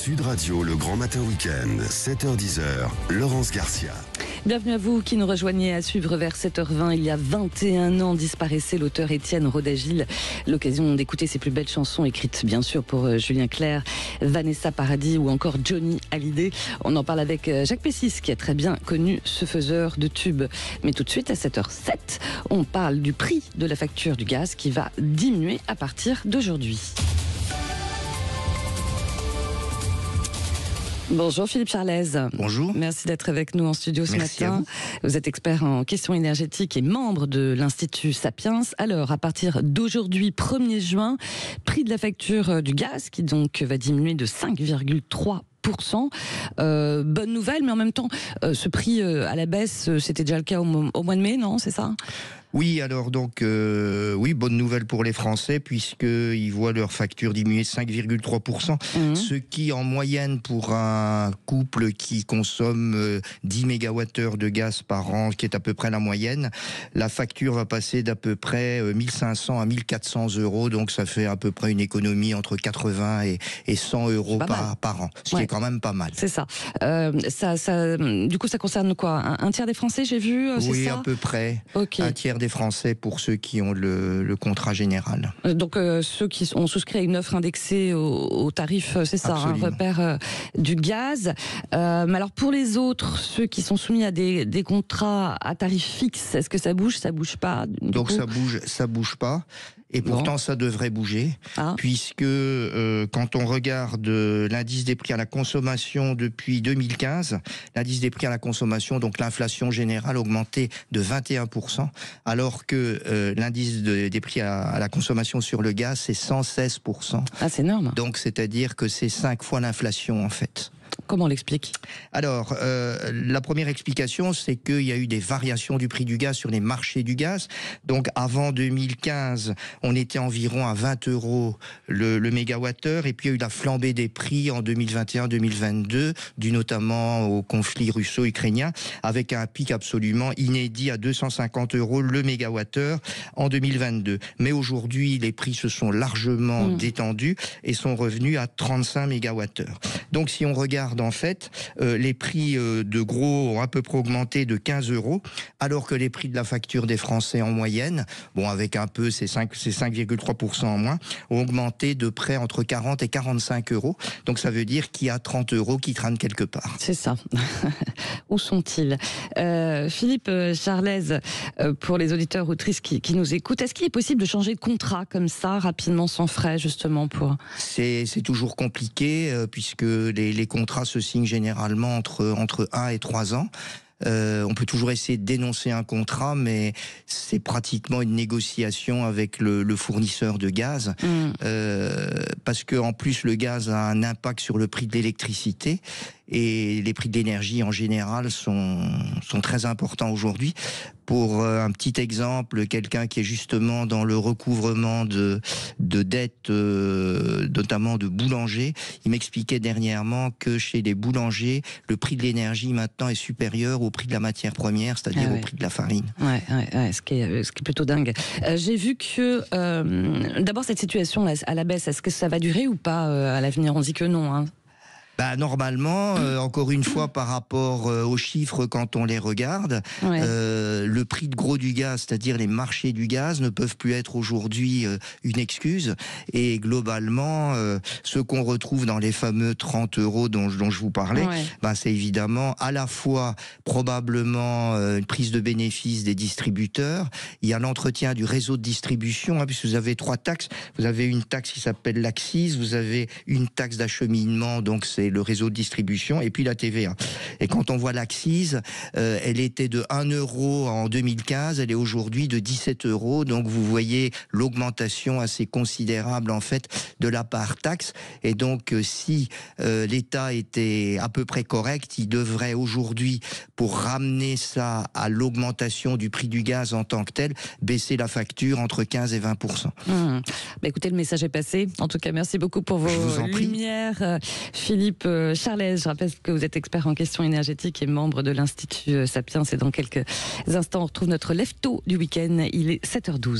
Sud Radio, le Grand Matin Week-end, 7h-10h, Laurence Garcia. Bienvenue à vous qui nous rejoignez à suivre vers 7h20. Il y a 21 ans disparaissait l'auteur Étienne Roda-Gil. L'occasion d'écouter ses plus belles chansons écrites bien sûr pour Julien Clerc, Vanessa Paradis ou encore Johnny Hallyday. On en parle avec Jacques Pessis qui a très bien connu ce faiseur de tubes. Mais tout de suite à 7h07, on parle du prix de la facture du gaz qui va diminuer à partir d'aujourd'hui. Bonjour Philippe Charlez. Bonjour. Merci d'être avec nous en studio ce Merci matin. à vous. Vous êtes expert en questions énergétiques et membre de l'Institut Sapiens. Alors, à partir d'aujourd'hui, 1er juin, prix de la facture du gaz qui donc va diminuer de 5,3%. Bonne nouvelle, mais en même temps, ce prix à la baisse, c'était déjà le cas au mois de mai, non? C'est ça? Oui, alors donc, oui, bonne nouvelle pour les Français, puisqu'ils voient leur facture diminuer de 5,3%, ce qui, en moyenne, pour un couple qui consomme 10 mégawattheures de gaz par an, qui est à peu près la moyenne, la facture va passer d'à peu près 1500 à 1400 euros, donc ça fait à peu près une économie entre 80 et 100 euros par an, ce qui est quand même pas mal. C'est ça. Du coup, ça concerne quoi? Un tiers des Français, j'ai vu, c'est oui, ça? à peu près. Okay. Un tiers des Français pour ceux qui ont le contrat général. Donc ceux qui ont souscrit à une offre indexée au tarif, c'est ça, un repère du gaz. Mais alors pour les autres, ceux qui sont soumis à des contrats à tarif fixe, est-ce que ça bouge pas? Donc ça bouge pas. Et pourtant, ça devrait bouger, puisque quand on regarde l'indice des prix à la consommation depuis 2015, l'indice des prix à la consommation, donc l'inflation générale, a augmenté de 21%, alors que l'indice des prix à la consommation sur le gaz, c'est 116%. Ah, c'est énorme. Donc, c'est-à-dire que c'est 5 fois l'inflation, en fait. Comment on l'explique? Alors, la première explication, c'est qu'il y a eu des variations du prix du gaz sur les marchés du gaz. Donc, avant 2015, on était environ à 20 euros le mégawattheure. Et puis, il y a eu la flambée des prix en 2021-2022, dû notamment au conflit russo-ukrainien, avec un pic absolument inédit à 250 euros le mégawattheure en 2022. Mais aujourd'hui, les prix se sont largement détendus et sont revenus à 35 mégawattheures. Donc, si on regarde en fait, les prix de gros ont à peu près augmenté de 15 euros, alors que les prix de la facture des Français en moyenne, bon avec un peu c'est 5,3% en moins, ont augmenté de près entre 40 et 45 euros. Donc ça veut dire qu'il y a 30 euros qui traînent quelque part. C'est ça. Où sont-ils? Philippe Charlez, pour les auditeurs autrices qui nous écoutent, est-ce qu'il est possible de changer de contrat comme ça, rapidement, sans frais, justement pour... C'est toujours compliqué, puisque les contrats se signent généralement entre 1 et 3 ans. On peut toujours essayer de dénoncer un contrat, mais c'est pratiquement une négociation avec le fournisseur de gaz, parce que en plus le gaz a un impact sur le prix de l'électricité, et les prix de l'énergie en général sont très importants aujourd'hui. Pour un petit exemple, quelqu'un qui est justement dans le recouvrement de dettes, notamment de boulangers, il m'expliquait dernièrement que chez les boulangers, le prix de l'énergie maintenant est supérieur au prix de la matière première, c'est-à-dire au prix de la farine. Ce qui est plutôt dingue. J'ai vu que, d'abord cette situation à la baisse, est-ce que ça va durer ou pas à l'avenir? On dit que non, hein. Normalement, encore une fois, par rapport aux chiffres quand on les regarde, le prix de gros du gaz, c'est-à-dire les marchés du gaz, ne peuvent plus être aujourd'hui une excuse. Et globalement, ce qu'on retrouve dans les fameux 30 euros dont je vous parlais, c'est évidemment à la fois probablement une prise de bénéfice des distributeurs. Il y a l'entretien du réseau de distribution, puisque vous avez 3 taxes. Vous avez une taxe qui s'appelle l'accise, vous avez une taxe d'acheminement, donc c'est le réseau de distribution, et puis la TVA. Et quand on voit l'accise, elle était de 1 euro en 2015, elle est aujourd'hui de 17 euros, donc vous voyez l'augmentation assez considérable en fait de la part taxe. Et donc si l'État était à peu près correct, il devrait aujourd'hui, pour ramener ça à l'augmentation du prix du gaz en tant que tel, baisser la facture entre 15 et 20%. Écoutez, le message est passé. En tout cas, merci beaucoup pour vos lumières. Philippe Charlez, je rappelle que vous êtes expert en questions énergétiques et membre de l'Institut Sapiens. Et dans quelques instants, on retrouve notre lève-tôt du week-end. Il est 7h12.